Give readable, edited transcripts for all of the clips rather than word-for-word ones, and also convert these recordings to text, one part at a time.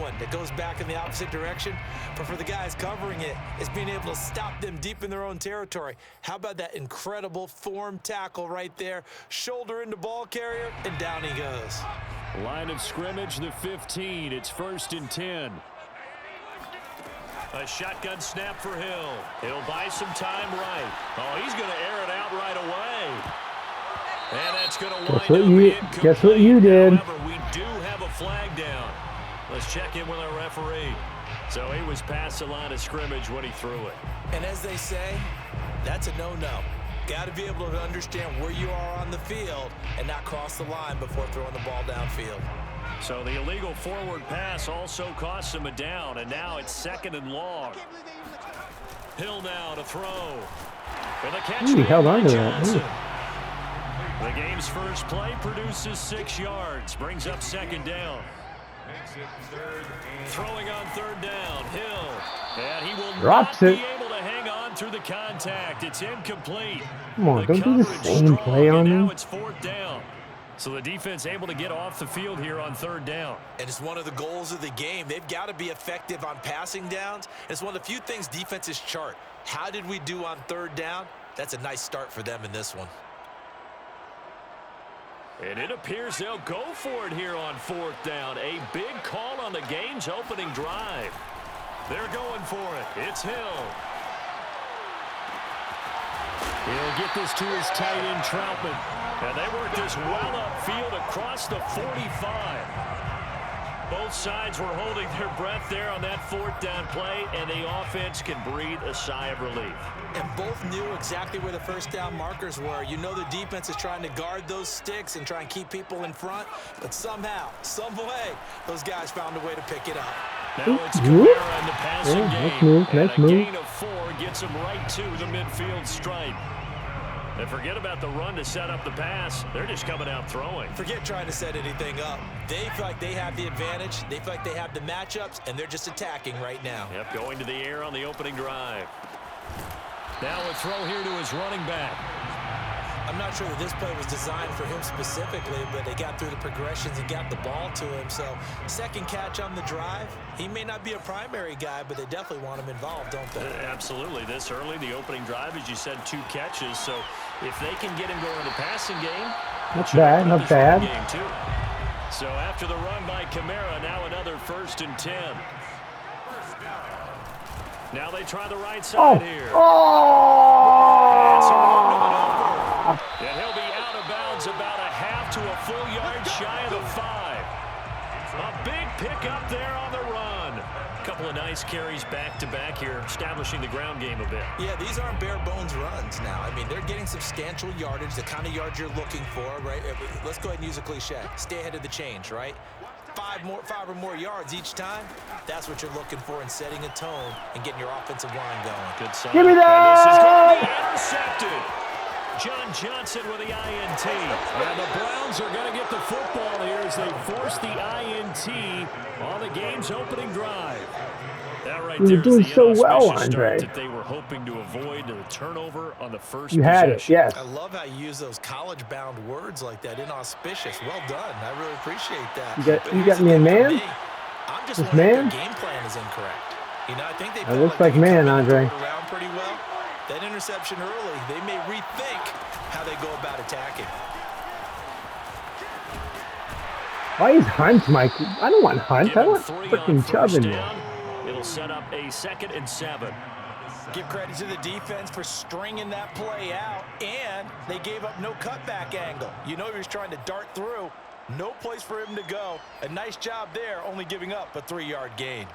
one that goes back in the opposite direction. But for the guys covering it, it's being able to stop them deep in their own territory. How about that incredible form tackle right there? Shoulder into ball carrier, and down he goes. Line of scrimmage, the 15. It's 1st and 10. A shotgun snap for Hill. He'll buy some time right. Oh, he's going to air it out right away. And that's going to wind up incomplete. Guess what you did. However, we do have a flag down. Let's check in with our referee. So he was past the line of scrimmage when he threw it. And as they say, that's a no-no. Got to be able to understand where you are on the field and not cross the line before throwing the ball downfield. So the illegal forward pass also cost him a down, and now it's 2nd and long. Hill now to throw. And the catch He held on to that. The game's first play produces 6 yards, brings up 2nd down. Throwing on 3rd down, Hill. And he will not be able to hang on through the contact. It's incomplete. Come on, don't do the same play on me. Now it's 4th down. So the defense able to get off the field here on 3rd down. And it's one of the goals of the game. They've got to be effective on passing downs. It's one of the few things defenses chart. How did we do on 3rd down? That's a nice start for them in this one. And it appears they'll go for it here on 4th down. A big call on the game's opening drive. They're going for it. It's Hill. He'll get this to his tight end, Troutman. And they work this well upfield across the 45. Both sides were holding their breath there on that 4th down play, and the offense can breathe a sigh of relief. And both knew exactly where the 1st down markers were. You know the defense is trying to guard those sticks and try and keep people in front, but somehow, some way, those guys found a way to pick it up. Now it's Kamara in the passing game. Nice and a move. gain of 4 gets him right to the midfield stripe. And forget about the run to set up the pass. They're just coming out throwing. Forget trying to set anything up. They feel like they have the advantage. They feel like they have the matchups, and they're just attacking right now. Yep, going to the air on the opening drive. Now a throw here to his running back. I'm not sure that this play was designed for him specifically, but they got through the progressions and got the ball to him. So, 2nd catch on the drive. He may not be a primary guy, but they definitely want him involved, don't they? Absolutely. This early, the opening drive, as you said, 2 catches. So, if they can get him going in the passing game, not bad, not bad. Game too. So, after the run by Kamara, now another 1st and 10. Now they try the right side here. And he'll be out of bounds about a half to a full yard shy of the 5. A big pickup there on the run. A couple of nice carries back-to-back here, establishing the ground game a bit. Yeah, these aren't bare-bones runs now. I mean, they're getting substantial yardage, the kind of yards you're looking for, right? Let's go ahead and use a cliche. Stay ahead of the change, right? 5 or more yards each time. That's what you're looking for in setting a tone and getting your offensive line going. Good sign. Give me that! This is going to be intercepted. John Johnson with the INT. And the Browns are going to get the football here as they force the INT on the game's opening drive. That right there doing is the so well, inauspicious Andre. start that they were hoping to avoid the turnover on the first You had it, yes. I love how you use those college-bound words like that. Inauspicious. Well done. I really appreciate that. You got me a man? I'm just This wondering man? if their game plan is incorrect. You know, I think they It looks like man, Andre. around pretty well. That interception early, they may rethink how they go about attacking. Why is Hunt, Mike? I don't want Hunt. I want freaking Chubb in there. It'll set up a 2nd and 7. Give credit to the defense for stringing that play out, and they gave up no cutback angle. You know he was trying to dart through. No place for him to go. A nice job there, only giving up a 3-yard gain.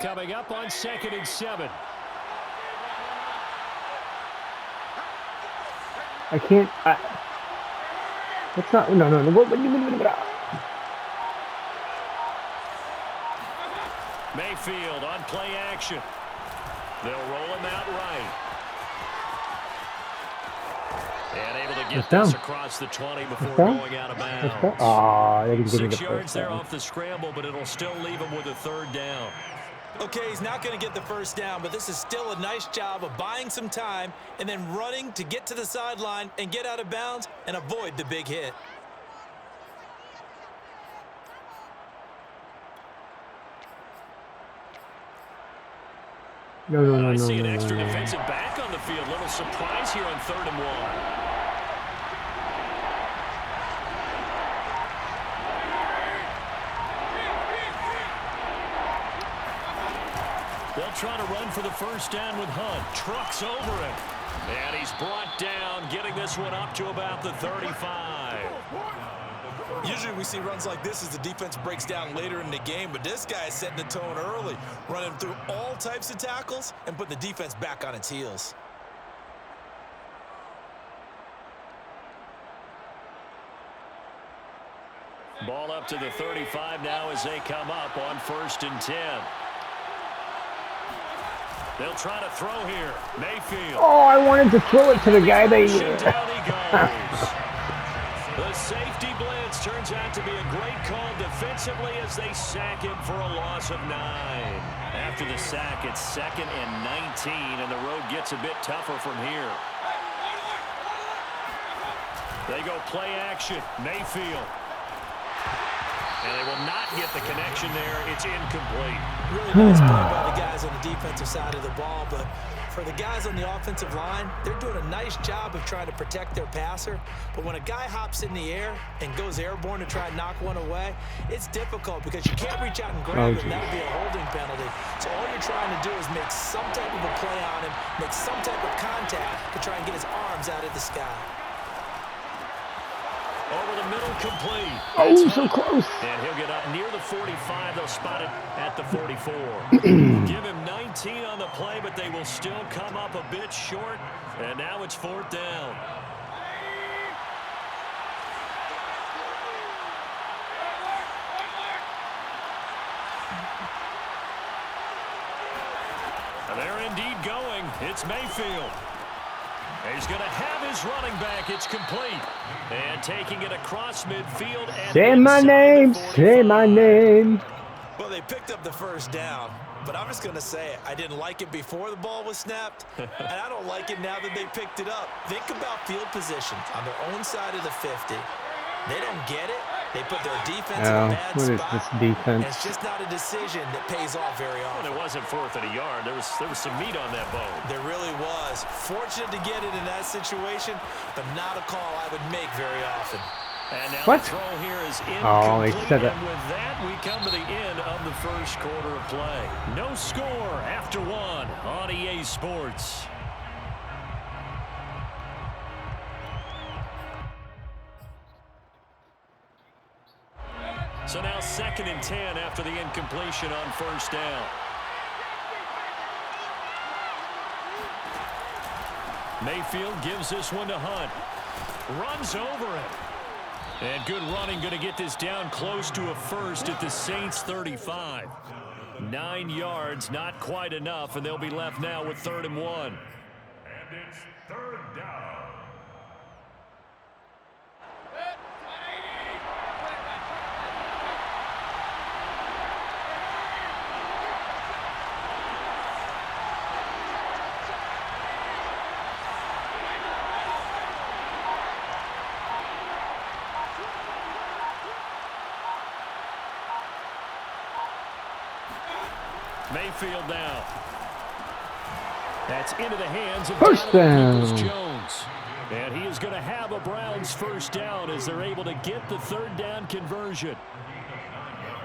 Coming up on 2nd and 7. I can't. That's not. No. What? Mayfield on play action. They'll roll him out right. And able to get this across the 20 before going out of bounds. 6 yards there off the scramble, but it'll still leave him with a 3rd down. Okay, he's not going to get the 1st down, but this is still a nice job of buying some time and then running to get to the sideline and get out of bounds and avoid the big hit. No, no, no, I no, see no, an no, extra no. defensive back on the field. Little surprise here on 3rd and 1. They'll try to run for the first down with Hunt. Trucks over him. And he's brought down, getting this one up to about the 35. Usually we see runs like this as the defense breaks down later in the game, but this guy is setting the tone early, running through all types of tackles and putting the defense back on its heels. Ball up to the 35 now as they come up on 1st and 10. They'll try to throw here. Mayfield. Oh, I wanted to throw it to the guy they... Down he goes. The safety blitz turns out to be a great call defensively as they sack him for a loss of 9. After the sack, it's 2nd and 19, and the road gets a bit tougher from here. They go play action. Mayfield. And they will not get the connection there. It's incomplete. Really nice play by the guys on the defensive side of the ball, but for the guys on the offensive line, they're doing a nice job of trying to protect their passer. But when a guy hops in the air and goes airborne to try and knock one away, it's difficult because you can't reach out and grab him. That would be a holding penalty. So all you're trying to do is make some type of a play on him, make some type of contact to try and get his arms out of the sky. Over the middle, complete. Oh, so close. And he'll get up near the 45. They'll spot it at the 44. Give him 19 on the play, but they will still come up a bit short. And now it's 4th down. And they're indeed going. It's Mayfield. He's going to have his running back. It's complete. And taking it across midfield. And say my name. Say my name. Well, they picked up the first down, but I'm just going to say it. I didn't like it before the ball was snapped, and I don't like it now that they picked it up. Think about field position on their own side of the 50. They don't get it. They put their defense in a bad what spot. is this defense? It's just not a decision that pays off very often. Well, it wasn't 4th and a yard. There was some meat on that bone. There really was. Fortunate to get it in that situation, but not a call I would make very often. And now What? the throw here is incomplete. Oh, he said that. And with that, we come to the end of the first quarter of play. No score after 1 on EA Sports. So now 2nd and 10 after the incompletion on 1st down. Mayfield gives this one to Hunt. Runs over him. And good running, going to get this down close to a first at the Saints 35. 9 yards, not quite enough, and they'll be left now with 3rd and 1. And it's 3rd down. Mayfield now. That's into the hands of First down. Jones. And he is going to have a Browns first down as they're able to get the 3rd down conversion.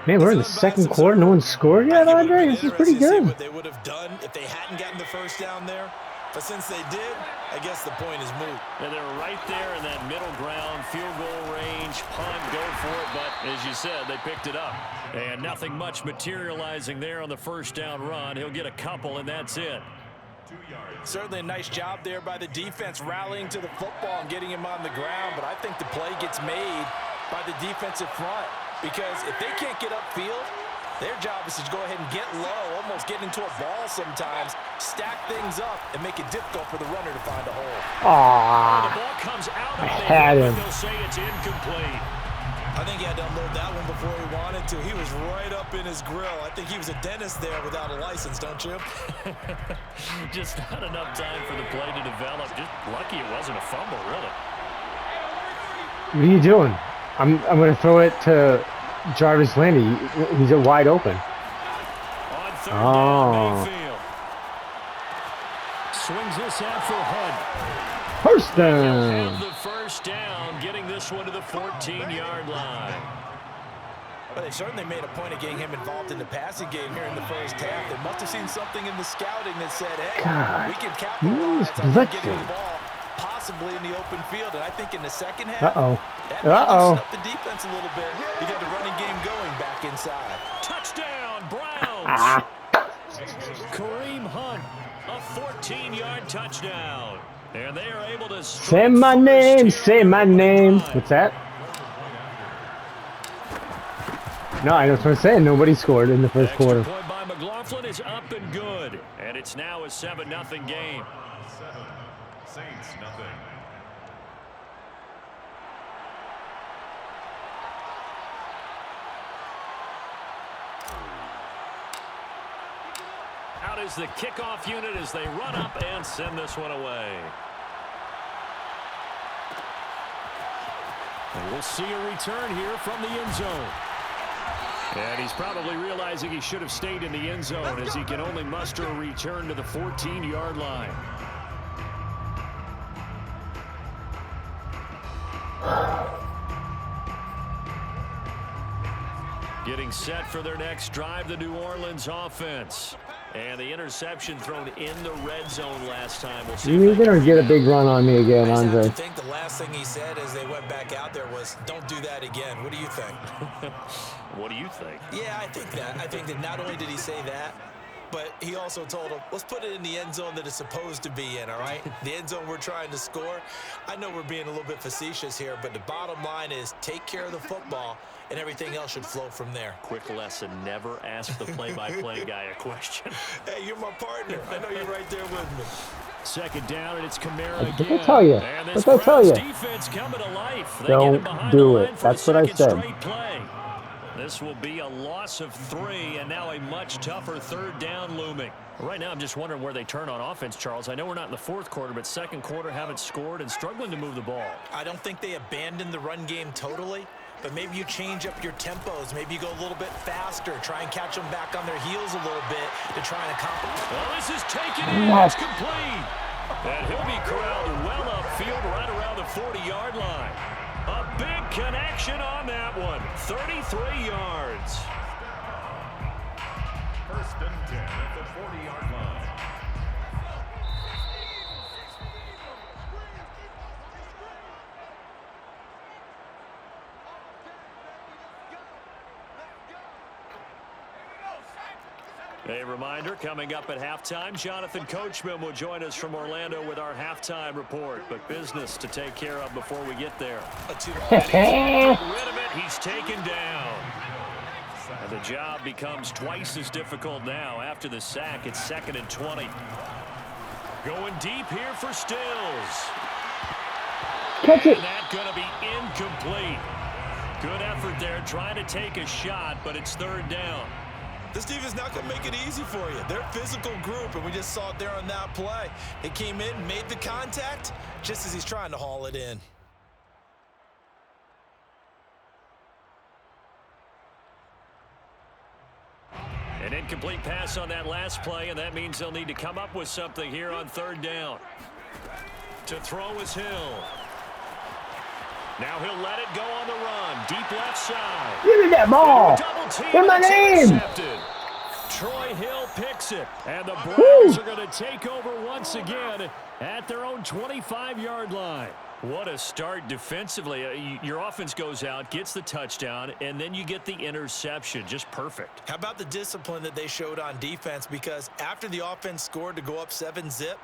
Man, we're in the 2nd quarter. No one's scored yet, Andre? This is pretty good. What they would have done if they hadn't gotten the first down there. But since they did, I guess the point is moot. And they're right there in that middle ground, field goal range, punt, go for it. But as you said, they picked it up. And nothing much materializing there on the first down run. He'll get a couple, and that's it. 2 yards. Certainly a nice job there by the defense rallying to the football and getting him on the ground. But I think the play gets made by the defensive front. Because if they can't get upfield, their job is to go ahead and get low, almost get into a ball sometimes, stack things up, and make it difficult for the runner to find a hole. Aww. The ball comes out I of had there, him. but they'll say it's incomplete. I think he had to unload that one before he wanted to. He was right up in his grill. I think he was a dentist there without a license, don't you? Just not enough time for the play to develop. Just lucky it wasn't a fumble, really. What are you doing? I'm going to throw it to Jarvis Landry. He's wide open. On 3rd Oh. down, Mayfield. swings this out for Hunt. First They'll down. have the first down, getting this one to the 14-yard line. Well, they certainly made a point of getting him involved in the passing game here in the first half. They must have seen something in the scouting that said, hey, God, we can use capitalize on getting blitzing. the ball possibly in the open field. And I think in the second half, Uh-oh. that may loosen up the defense a little bit. You got the running game going back inside. Touchdown, Browns. Ah. Kareem Hunt, a 14-yard touchdown. And they are able to Say my name, say my name. What's that? No, I was going to say nobody scored in the first Extra quarter. point by McLaughlin is up and good. And it's now a 7-0 game. 7. Saints, nothing. Out is the kickoff unit as they run up and send this one away. And we'll see a return here from the end zone. And he's probably realizing he should have stayed in the end zone as he can only muster a return to the 14-yard line. Getting set for their next drive, the New Orleans offense. And the interception thrown in the red zone last time. We'll see. You're going to get a big run on me again, I Andre. have to think the last thing he said as they went back out there was, don't do that again. What do you think? What do you think? Yeah, I think that. I think that not only did he say that, but he also told him, let's put it in the end zone that it's supposed to be in, all right? The end zone we're trying to score. I know we're being a little bit facetious here, but the bottom line is take care of the football, and everything else should flow from there. Quick lesson, never ask the play-by-play guy a question. Hey, you're my partner. I know you're right there with me. Second down, and it's Kamara What again. did I tell you? And What this did I tell Browns you? defense coming to life. They Don't get him behind do the it. line for That's a what I second said. straight play. This will be a loss of 3, and now a much tougher third down looming. Right now, I'm just wondering where they turn on offense, Charles. I know we're not in the fourth quarter, but second quarter haven't scored and struggling to move the ball. I don't think they abandoned the run game totally, but maybe you change up your tempos. Maybe you go a little bit faster. Try and catch them back on their heels a little bit to try and accomplish. Well, this is taken in. It's complete. And he'll be corralled well upfield right around the 40-yard line. A big connection on that one. 33 yards. First and 10 at the 40-yard line. A reminder, coming up at halftime, Jonathan Coachman will join us from Orlando with our halftime report. But business to take care of before we get there. Get rid of it. He's taken down. And the job becomes twice as difficult now. After the sack, it's 2nd and 20. Going deep here for Stills. Catch it. And that's going to be incomplete. Good effort there, trying to take a shot, but it's 3rd down. This defense not going to make it easy for you. They're a physical group, and we just saw it there on that play. They came in, made the contact, just as he's trying to haul it in. An incomplete pass on that last play, and that means they'll need to come up with something here on 3rd down. To throw is Hill. Now he'll let it go on the run. Deep left side. Give me that ball. In my name. Intercepted. Troy Hill picks it. And the Browns are going to take over once again at their own 25-yard line. What a start defensively. Your offense goes out, gets the touchdown, and then you get the interception. Just perfect. How about the discipline that they showed on defense? Because after the offense scored to go up 7-zip,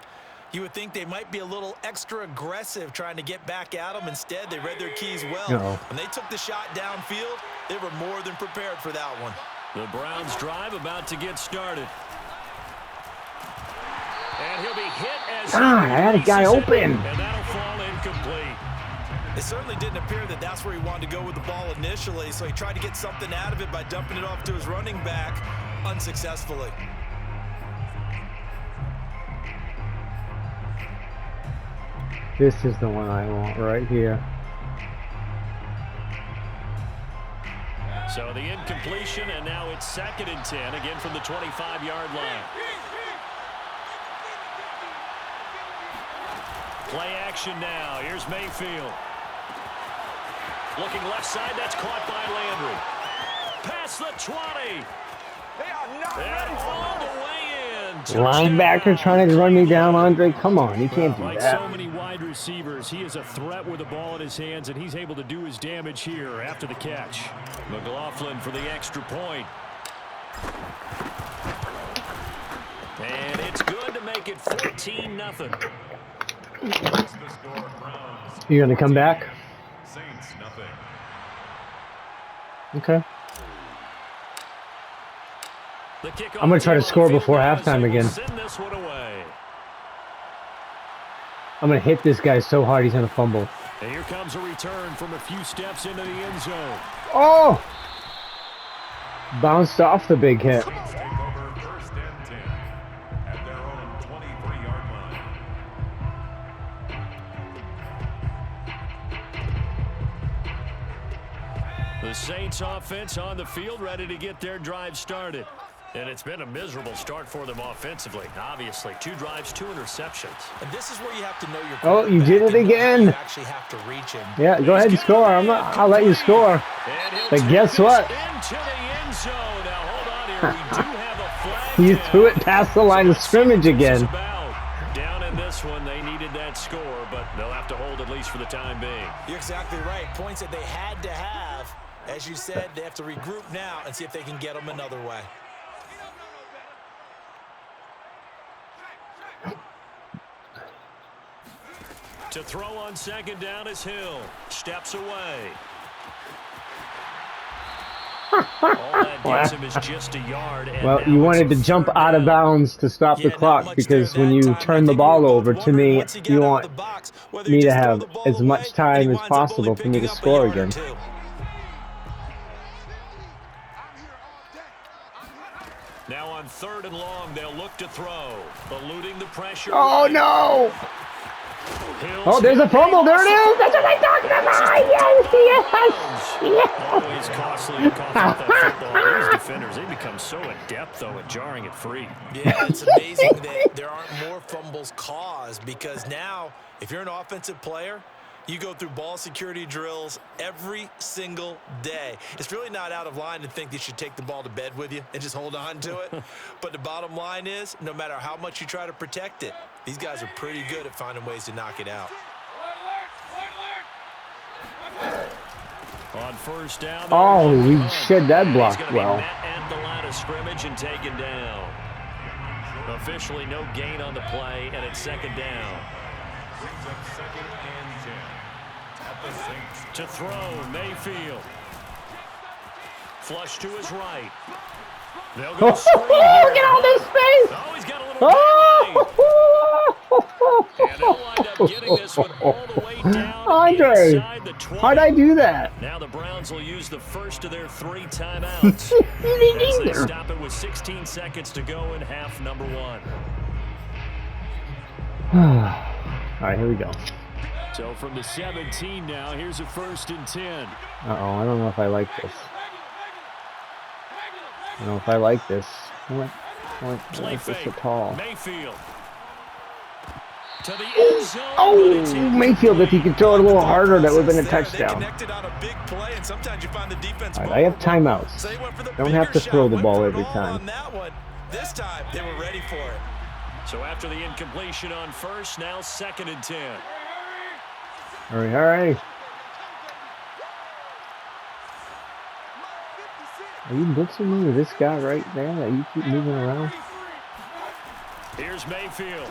you would think they might be a little extra aggressive trying to get back at them. Instead, they read their keys well. No. When they took the shot downfield, they were more than prepared for that one. The Browns drive about to get started. And he'll be hit as I had a guy open. And that'll fall incomplete. It certainly didn't appear that that's where he wanted to go with the ball initially, so he tried to get something out of it by dumping it off to his running back unsuccessfully. This is the one I want right here. So the incompletion, and now it's 2nd and 10, again from the 25-yard line. Play action now. Here's Mayfield. Looking left side. That's caught by Landry. Past the 20. And all the way in. Linebacker trying to run me down, Andre. Come on, you can't do Like that. so many wide receivers, he is a threat with the ball in his hands, and he's able to do his damage here after the catch. McLaughlin for the extra point. And it's good to make it 14-0. You gonna come back? Saints nothing. Okay. The kickoff I'm gonna try to score before field halftime again. send this one away. I'm gonna hit this guy so hard he's gonna fumble. And here comes a return from a few steps into the end zone. Oh! Bounced off the big hit. Take over 1st and 10 at their own 23-yard line. The Saints offense on the field, ready to get their drive started. And it's been a miserable start for them offensively. Obviously, 2 drives, 2 interceptions. And this is where you have to know your Oh, you did it quarterback and know again. You actually have to reach him. Yeah, go ahead and score. I'll let you score. But guess what? Into the end zone. Now, hold on here. We do have a flag. You down. threw it past the line of scrimmage again. Down in this one, they needed that score, but they'll have to hold at least for the time being. You're exactly right. Points that they had to have. As you said, they have to regroup now and see if they can get them another way. To throw on second down is Hill. Steps away. All that gets him is just a yard. And Well, now you it's wanted to jump out of bounds to stop the Yeah, not clock much because there when that you time. turn I the think we ball were both over to wondering me, once he got you out of want the box, whether he me to just throw have the ball as much away, time and he as winds up only possible for me to picking up a score yard or again. two. Now on 3rd and long, they'll look to throw. Eluding the pressure. Oh, no! Hill's Oh, there's a hit. fumble. There it is. That's what I'm talking about. Yes, yes, Always costly to cough up that football. These defenders, they become so adept, though, at jarring it free. Yeah, it's amazing that there aren't more fumbles caused because now, if you're an offensive player, you go through ball security drills every single day. It's really not out of line to think you should take the ball to bed with you and just hold on to it. But the bottom line is, no matter how much you try to protect it, these guys are pretty good at finding ways to knock it out. On 1st down. Oh, we shed that block He's gonna well. be met at the line of scrimmage and taken down. Officially no gain on the play, and it's 2nd down. Brings up 2nd and 10 at the Saints. To throw, Mayfield. Flush to his right. They'll go screen here. Look at all this space! Oh, he's got a little and they'll wind up getting this one all the way down Andre, inside the 20. how'd I do that? Now the Browns will use the first of their 3 timeouts as they stop it with 16 seconds to go in half number 1. All right, here we go. So from the 17 now, here's a 1st and 10. Uh-oh, I don't know if I like this. I don't know if I like this. Play This fake. at all. Mayfield. To the end zone. but Oh, it's Mayfield, if he could throw it a little harder, that would have been a They touchdown. connected on a big play, and sometimes you find the defense All right, I have vulnerable. timeouts. So they went for the Don't have bigger to throw shot, the went ball for it every all time. on that one. This time, they were ready for it. So after the incompletion on 1st, now 2nd and 10. Hurry, hurry. Are you blitzing me with this guy right there that you keep moving around? Here's Mayfield.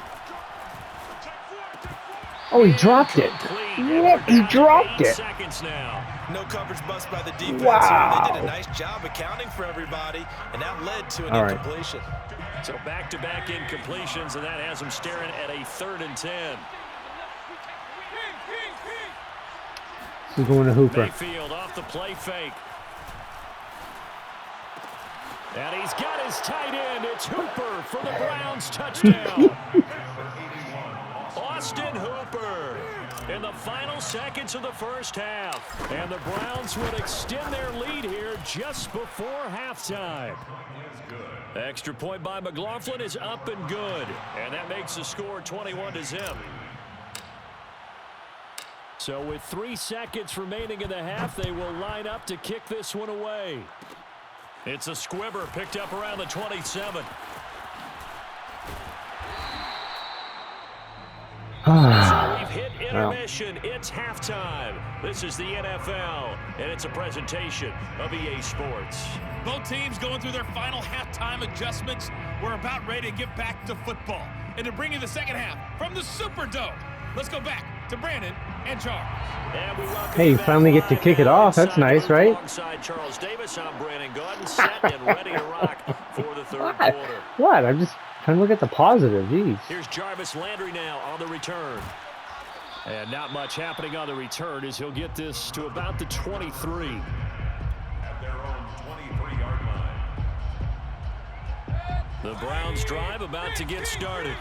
Oh, he dropped it. What? He dropped 8 it. seconds now. No coverage bust by the defense Wow. here. They did a nice job accounting for everybody, and that led to an All right. incompletion. So back-to-back incompletions, and that has them staring at a 3rd and 10. He's going to Hooper. Mayfield off the play fake. And he's got his tight end. It's Hooper for the Browns touchdown. Austin Hooper in the final seconds of the 1st half. And the Browns would extend their lead here just before halftime. Extra point by McLaughlin is up and good. And that makes the score 21-0. So with 3 seconds remaining in the half, they will line up to kick this one away. It's a squibber picked up around the 27. So we've hit intermission. It's halftime. This is the NFL, and it's a presentation of EA Sports. Both teams going through their final halftime adjustments. We're about ready to get back to football. And to bring you the second half from the Superdome, let's go back to Brandon and Charles. Hey, you finally get to kick it off. That's nice, right? Alongside Charles Davis, I'm Brandon Gordon, set and ready to rock for the third quarter. What? I'm just trying to look at the positive. Jeez. Here's Jarvis Landry now on the return. And not much happening on the return as he'll get this to about the 23. At their own 23-yard line. The Browns drive about to get started.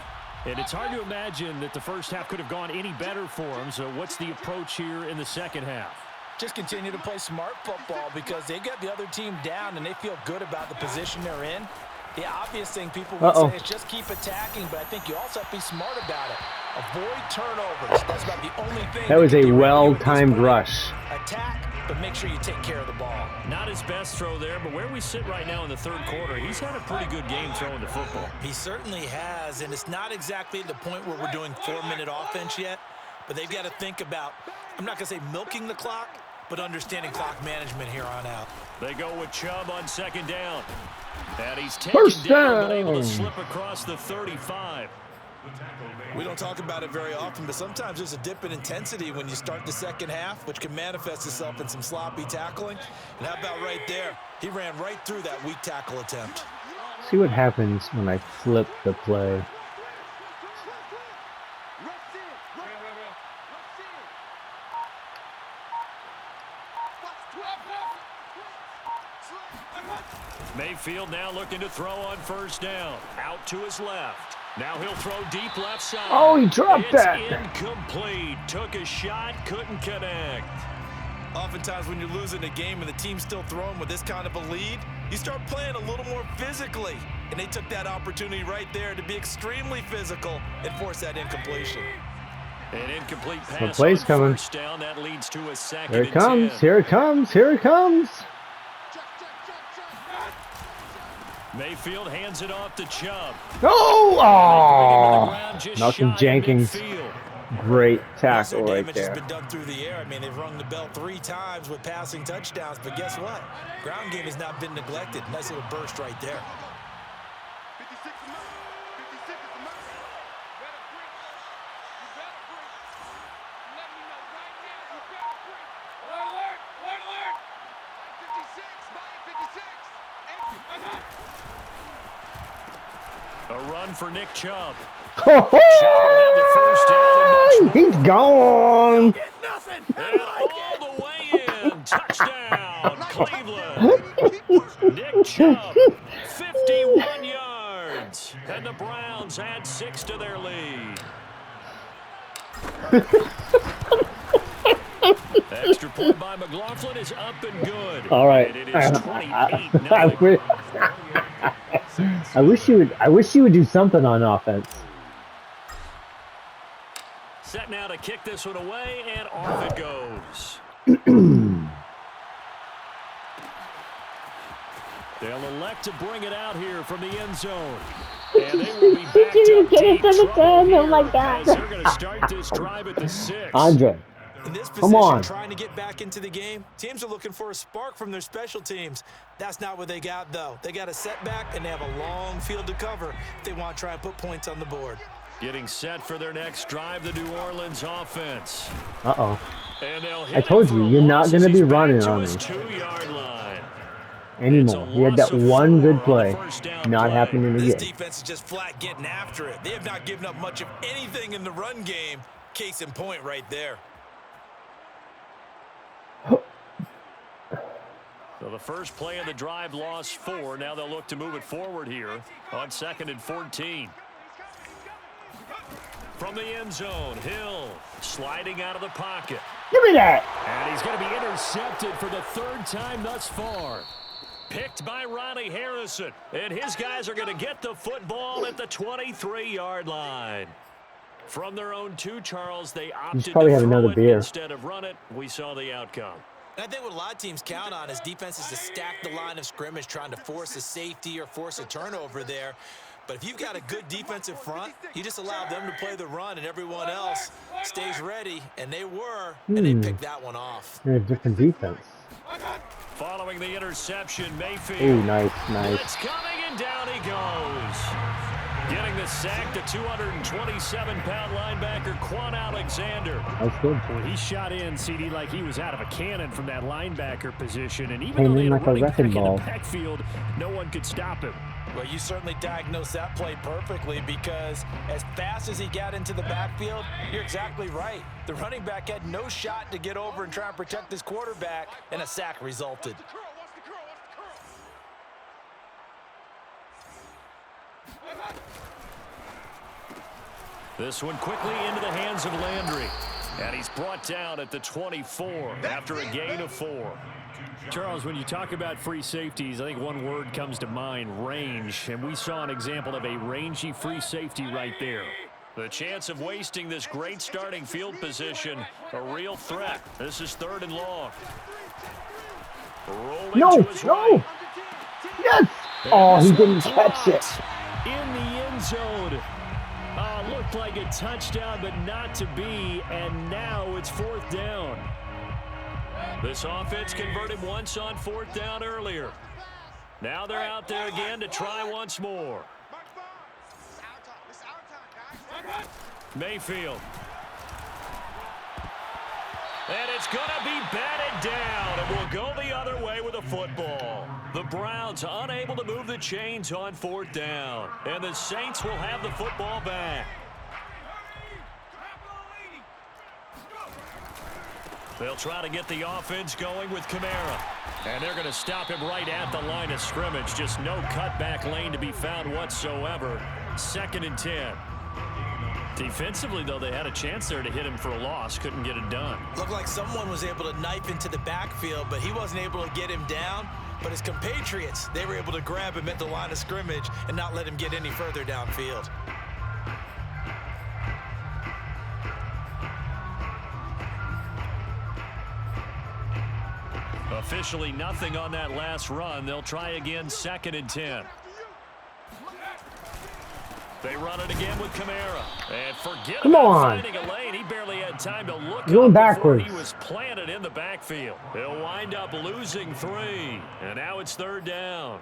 And it's hard to imagine that the first half could have gone any better for them. So what's the approach here in the second half? Just continue to play smart football because they got the other team down and they feel good about the position they're in. The obvious thing people would say is just keep attacking, but I think you also have to be smart about it. Avoid turnovers. That's about the only thing. That was a well-timed rush. Attack, but make sure you take care of the ball. Not his best throw there, but where we sit right now in the third quarter, he's had a pretty good game throwing the football. He certainly has, and it's not exactly at the point where we're doing 4-minute offense yet, but they've got to think about, I'm not going to say milking the clock, but understanding clock management here on out. They go with Chubb on second down. And he's First taken down, but able down. to slip across the 35. We don't talk about it very often, but sometimes there's a dip in intensity when you start the second half, which can manifest itself in some sloppy tackling. And how about right there? He ran right through that weak tackle attempt. See what happens when I flip the play. Mayfield now looking to throw on first down. Out to his left. Now he'll throw deep left side. Oh, he dropped that. It's incomplete. Took a shot, couldn't connect. Oftentimes when you're losing a game and the team's still throwing with this kind of a lead, you start playing a little more physically. And they took that opportunity right there to be extremely physical and force that incompletion. An incomplete The pass play's on coming. first down. That leads to a second Here it and comes. 10. Here it comes. Here it comes. Mayfield hands it off to Chubb. Oh! Just Malcolm shy of Jenkins. midfield. Great Also, tackle right damage has there. been done through the air. I mean, they've rung the bell 3 times with passing touchdowns, but guess what? Ground game has not been neglected. Nice little burst right there. A run for Nick Chubb. He's gone. And all the way in. Touchdown, Cleveland. Nick Chubb, 51 yards. And the Browns add 6 to their lead. Extra point by McLaughlin is up and good. All right. And it is 28-0. I wish you would do something on offense. Set now to kick this one away, and off it goes. They'll elect to bring it out here from the end zone. And they will be backed up deep trouble Oh my here God. as they're going to start this drive at the 6. Andre, In this come position, on. trying to get back into the game, teams are looking for a spark from their special teams. That's not what they got, though. They got a setback, and they have a long field to cover if they want to try and put points on the board. Getting set for their next drive, the New Orleans offense. Uh-oh. And they'll hit I told him for you, a you're not loss gonna as be he's back running to on his me 2-yard line. Anymore. He had that one good play. Not happening This again. defense is just flat getting after it. They have not given up much of anything in the run game. Case in point right there. So the first play of the drive lost 4. Now they'll look to move it forward here on 2nd and 14. From the end zone, Hill sliding out of the pocket. Give me that. And he's going to be intercepted for the 3rd time thus far. Picked by Ronnie Harrison. And his guys are going to get the football at the 23-yard line. From their own 2, Charles, they opted probably to have throw another it beer. instead of run it. We saw the outcome. And I think what a lot of teams count on is defenses to stack the line of scrimmage, trying to force a safety or force a turnover there. But if you've got a good defensive front, you just allow them to play the run and everyone else stays ready, and they were, and they picked that one off. They're a different defense. Following the interception, Mayfield. Ooh, nice. Blitz coming, and down he goes. Getting the sack, the 227-pound linebacker, Quan Alexander. That's good. He shot in, CD, like he was out of a cannon from that linebacker position. And even Came though they in had like a running back wrecking in the ball. backfield, no one could stop him. Well, you certainly diagnosed that play perfectly, because as fast as he got into the backfield, you're exactly right. The running back had no shot to get over and try and protect his quarterback, and a sack resulted. This one quickly into the hands of Landry. And he's brought down at the 24 after a gain of 4. Charles, when you talk about free safeties, I think one word comes to mind, range. And we saw an example of a rangy free safety right there. The chance of wasting this great starting field position, a real threat. This is 3rd and long. Rolling to his right. Yes! Oh, he didn't catch it. In the end zone. Looked like a touchdown, but not to be. And now it's 4th down. This offense converted once on 4th down earlier. Now they're out there again to try once more. Mayfield. And it's going to be batted down, and we'll go the other way with the football. The Browns unable to move the chains on 4th down, and the Saints will have the football back. They'll try to get the offense going with Kamara. And they're going to stop him right at the line of scrimmage. Just no cutback lane to be found whatsoever. 2nd and 10. Defensively, though, they had a chance there to hit him for a loss. Couldn't get it done. Looked like someone was able to knife into the backfield, but he wasn't able to get him down. But his compatriots, they were able to grab him at the line of scrimmage and not let him get any further downfield. Officially nothing on that last run. They'll try again, 2nd and 10. They run it again with Kamara. And forget about finding a lane. He barely had time to look going up backwards. before he was planted in the backfield. They'll wind up losing 3. And now it's 3rd down.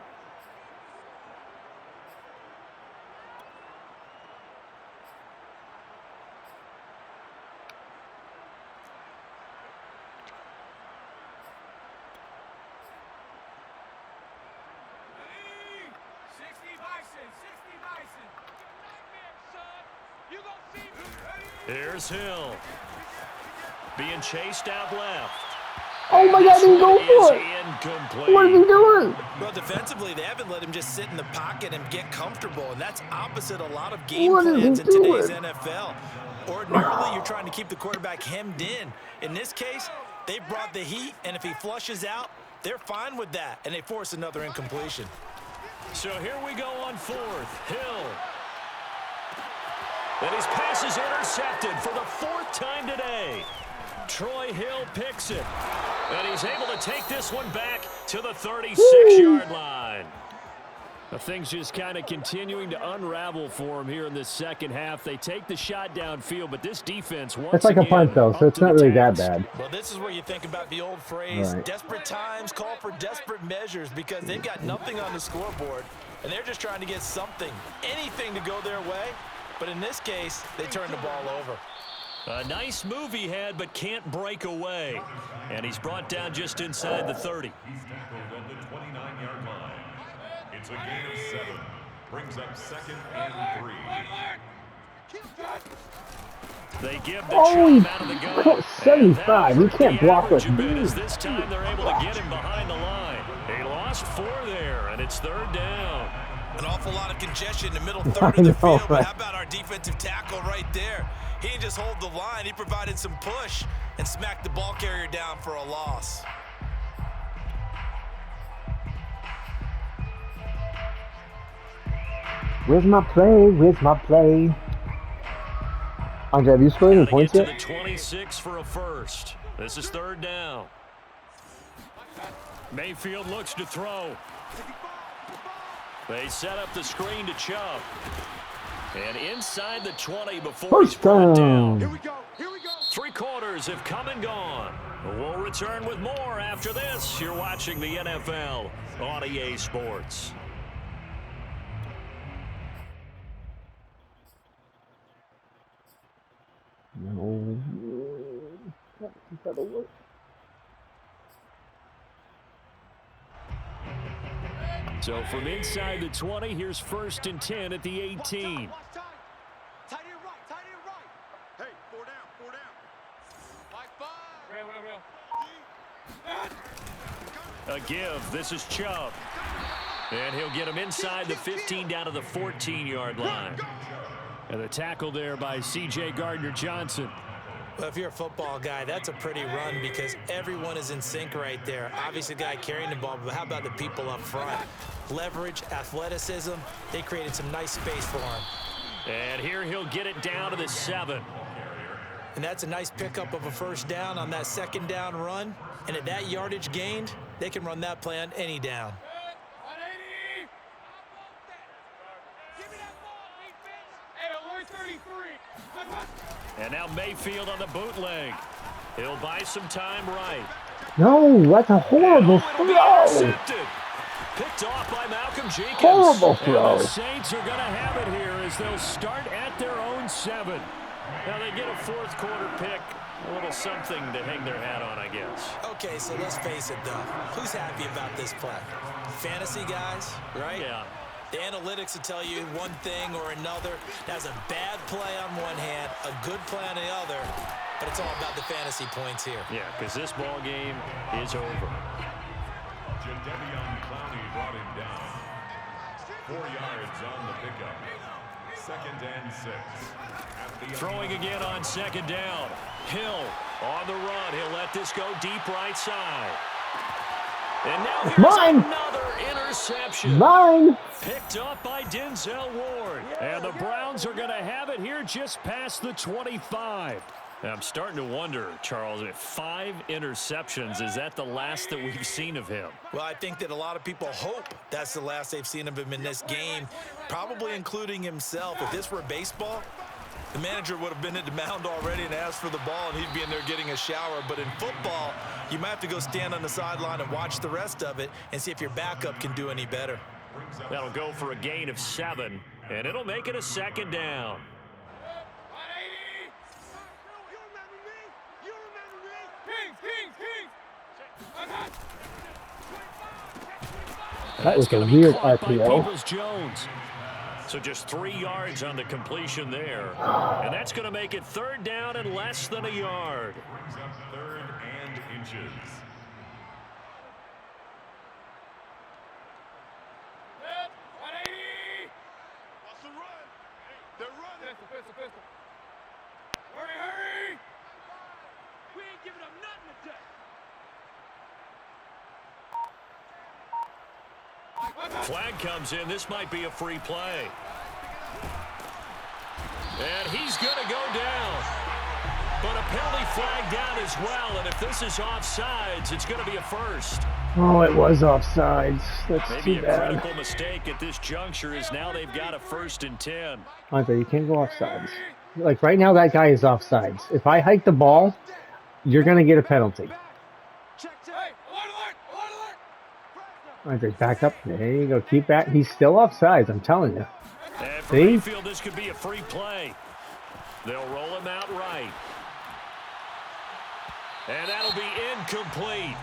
Here's Hill. Being chased out left. Oh my God, he go for it. Incomplete. What is he doing? Well, defensively, they haven't let him just sit in the pocket and get comfortable, and that's opposite a lot of game What is he plans in today's doing? NFL. Ordinarily, you're trying to keep the quarterback hemmed in. In this case, they brought the heat, and if he flushes out, they're fine with that, and they force another incompletion. So here we go on 4th. Hill. And his pass is intercepted for the 4th time today. Troy Hill picks it. And he's able to take this one back to the 36-yard line. Things just kind of continuing to unravel for him here in the second half. They take the shot downfield, but this defense once It's like a punt, though, so it's not really that bad. Well, this is where you think about the old phrase, Right. desperate times call for desperate measures, because they've got nothing on the scoreboard, and they're just trying to get something, anything to go their way. But in this case, they turned the ball over. A nice move he had, but can't break away. And he's brought down just inside the 30. He's tackled at the 29-yard line. It's a gain of 7. Brings up 2nd and 3. They give the Oh, chop out of the gun. 75. You can't block with me. This time they're able to get him behind the line. He lost 4 there, and it's 3rd down. An awful lot of congestion in the middle third of the field, but how about our defensive tackle right there? He didn't just hold the line, he provided some push and smacked the ball carrier down for a loss. Where's my play? Where's my play? Andre, have you scored any Gotta points get to yet? the 26 for a first. This is third down. Mayfield looks to throw. They set up the screen to Chubb. And inside the 20 before he's First brought down. down. Three quarters have come and gone. We'll return with more after this. You're watching the NFL on EA Sports. No. That'll work. So from inside the 20, here's 1st and 10 at the 18. A give. This is Chubb. And he'll get him inside the 15 down to the 14-yard line. And the tackle there by C.J. Gardner-Johnson. Well, if you're a football guy, that's a pretty run because everyone is in sync right there. Obviously, the guy carrying the ball, but how about the people up front? Leverage, athleticism, they created some nice space for him. And here he'll get it down to the 7. And that's a nice pickup of a first down on that second down run. And at that yardage gained, they can run that play on any down. And now Mayfield on the bootleg. He'll buy some time right. No, that's a horrible throw. Picked off by Malcolm Jenkins. Horrible throw. And the Saints are going to have it here as they'll start at their own 7. Now they get a fourth quarter pick. A little something to hang their hat on, I guess. Okay, so let's face it, though. Who's happy about this play? Fantasy guys, right? Yeah. The analytics will tell you one thing or another. That's a bad play on one hand, a good play on the other, but it's all about the fantasy points here. Yeah, because this ball game is over. Jadeveon Clowney brought him down. 4 yards on the pickup. 2nd and 6. Throwing again on 2nd down. Hill on the run. He'll let this go deep right side. And now here's another interception. Mine. Picked up by Denzel Ward. And the Browns are going to have it here just past the 25. I'm starting to wonder, Charles, if 5 interceptions, is that the last that we've seen of him? Well, I think that a lot of people hope that's the last they've seen of him in this game, probably including himself. If this were baseball, the manager would have been at the mound already and asked for the ball, and he'd be in there getting a shower. But in football, you might have to go stand on the sideline and watch the rest of it and see if your backup can do any better. That'll go for a gain of 7, and it'll make it a 2nd down. That was a weird RPO. Jones. So just 3 yards on the completion there. And that's going to make it 3rd down and less than a yard. Brings up 3rd and inches. What's the run? They're running. Pistol. Hurry. We ain't giving up nothing today. Flag comes in. This might be a free play. And he's going to go down. But a penalty flag down as well. And if this is offsides, it's going to be a first. Oh, it was offsides. That's Maybe too a bad. critical mistake at this juncture is now they've got a 1st and 10. Andre, you can't go offsides. Like right now, that guy is offsides. If I hike the ball, you're going to get a penalty. Andre, back up. There you go. Keep back. He's still offsides, I'm telling you. And for See? Mayfield, this could be a free play. They'll roll him out right. And that'll be incomplete.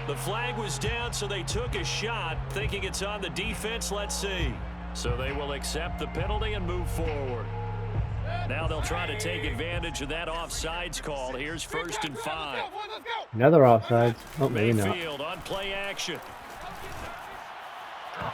The flag was down, so they took a shot, thinking it's on the defense. Let's see. So they will accept the penalty and move forward. Now they'll try to take advantage of that offsides call. Here's 1st and 5. Another offsides. Oh, maybe not. Mayfield on play action.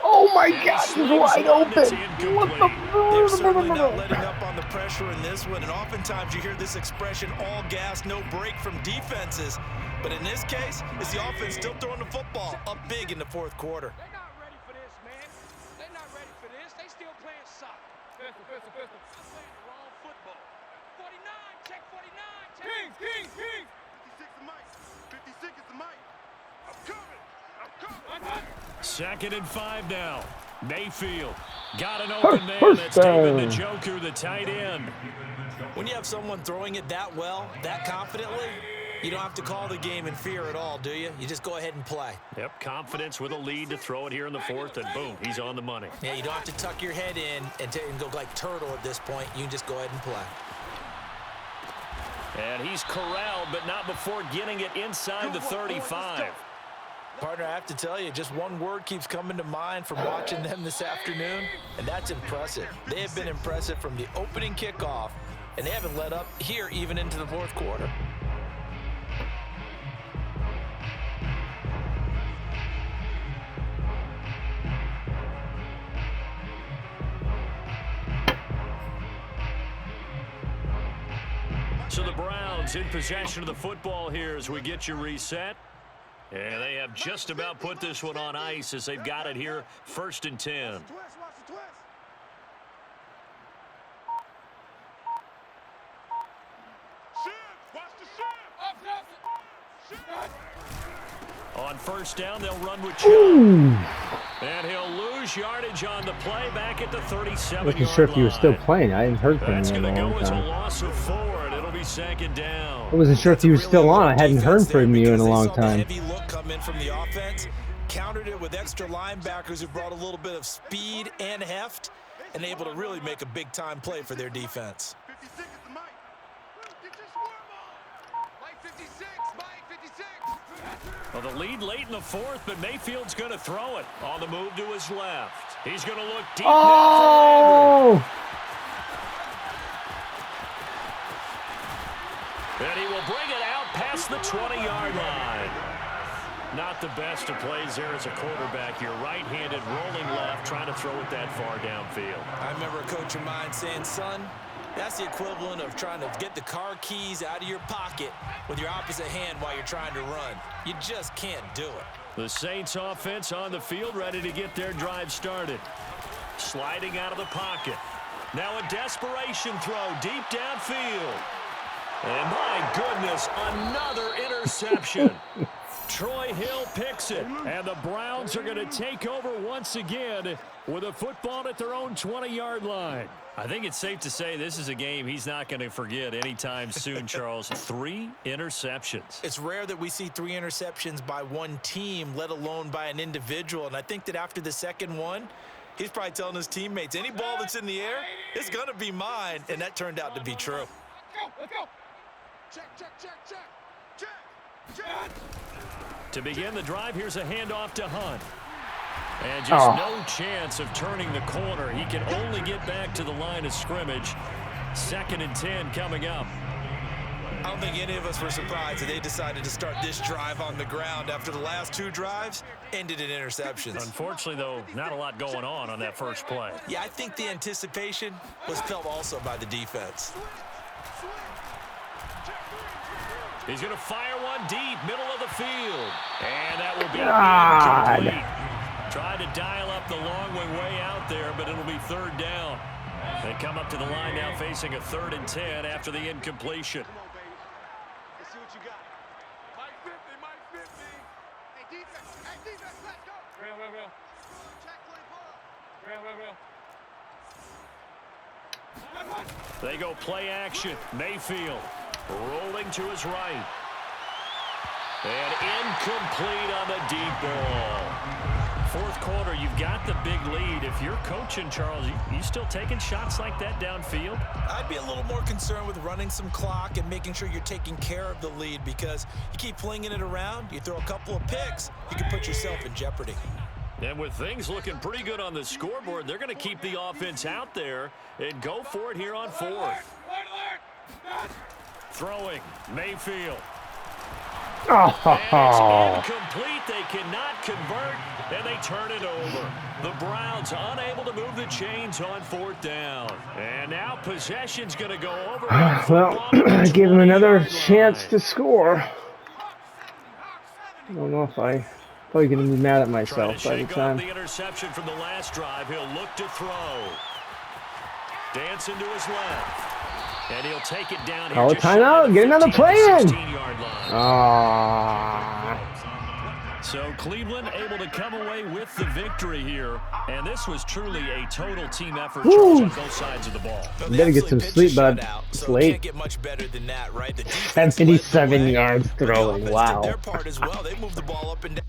Oh my And gosh, he he's slings wide one that's open. incomplete. They're certainly not letting up on the pressure in this one, and oftentimes you hear this expression, all gas, no break from defenses. But in this case, it's the offense still throwing the football up big in the 4th quarter. They're not ready for this, man. They're not ready for this. They still playing soccer. Pistol. I'm playing the wrong football. Second and 5 now. Mayfield got an open man. That's David the Joker, the tight end. When you have someone throwing it that well, that confidently, you don't have to call the game in fear at all, do you? You just go ahead and play. Yep, confidence with a lead to throw it here in the fourth, and boom, he's on the money. Yeah, you don't have to tuck your head in and go like turtle at this point. You can just go ahead and play. And he's corralled, but not before getting it inside the 35. Partner, I have to tell you, just one word keeps coming to mind from watching them this afternoon, and that's impressive. They have been impressive from the opening kickoff, and they haven't let up here even into the fourth quarter. So the Browns in possession of the football here as we get you reset. And they have just about put this one on ice as they've got it here, 1st and 10. On 1st down, they'll run with Chubb. And he'll lose yardage on the play back at the 37-yard line. Wasn't sure if you were still playing. I hadn't heard from you in a long That's going to go as a time. loss of 4, and it'll be 2nd down. I wasn't sure if you were still on. I hadn't heard from you in a long time. Heavy look come in from the offense, countered it with extra linebackers who brought a little bit of speed and heft, and able to really make a big-time play for their defense. Well, the lead late in the fourth, but Mayfield's going to throw it on the move to his left. He's going to look deep now for Landry. And he will bring it out past the 20-yard line. Not the best of plays there as a quarterback. You're right-handed, rolling left, trying to throw it that far downfield. I remember a coach of mine saying, son, that's the equivalent of trying to get the car keys out of your pocket with your opposite hand while you're trying to run. You just can't do it. The Saints offense on the field, ready to get their drive started. Sliding out of the pocket. Now a desperation throw deep downfield. And my goodness, another interception. Troy Hill picks it, and the Browns are going to take over once again with a football at their own 20-yard line. I think it's safe to say this is a game he's not going to forget anytime soon, Charles. 3 interceptions. It's rare that we see 3 interceptions by one team, let alone by an individual. And I think that after the second one, he's probably telling his teammates, any ball that's in the air, it's going to be mine. And that turned out to be true. Let's go. Check. To begin the drive, here's a handoff to Hunt. And just no chance of turning the corner. He can only get back to the line of scrimmage. 2nd and 10 coming up. I don't think any of us were surprised that they decided to start this drive on the ground after the last 2 drives ended in interceptions. Unfortunately, though, not a lot going on that first play. Yeah, I think the anticipation was felt also by the defense. He's going to fire one deep, middle of the field. And that will be incomplete. Tried to dial up the long way out there, but it'll be 3rd down. They come up to the line now facing a 3rd and 10 after the incompletion. Let's see what you got. Mike 50. Hey, defense, let's go. Real. Check 24. Real. They go play action. Mayfield rolling to his right. And incomplete on the deep ball. 4th quarter, you've got the big lead. If you're coaching, Charles, you still taking shots like that downfield? I'd be a little more concerned with running some clock and making sure you're taking care of the lead, because you keep flinging it around, you throw a couple of picks, you can put yourself in jeopardy. And with things looking pretty good on the scoreboard, they're going to keep the offense out there and go for it here on 4th. Throwing, Mayfield. And it's incomplete. They cannot convert, and they turn it over. The Browns unable to move the chains on 4th down. And now possession's going to go over. Well, give him another chance to score. I don't know if I'm probably going to be mad at myself by the time. The interception from the last drive. He'll look to throw. Dancing to his left. And he'll take it down here. Oh, just shy timeout. of the Get another 15 play to in. 16-yard line. So Cleveland able to come away with the victory here. And this was truly a total team effort, Charles, on both sides of the ball. You better get some sleep, bud. It's late. Can't get much better than that, right? The defense 77 led the way, yards but the throwing. offense did Wow. their part as well. They moved the ball up and down.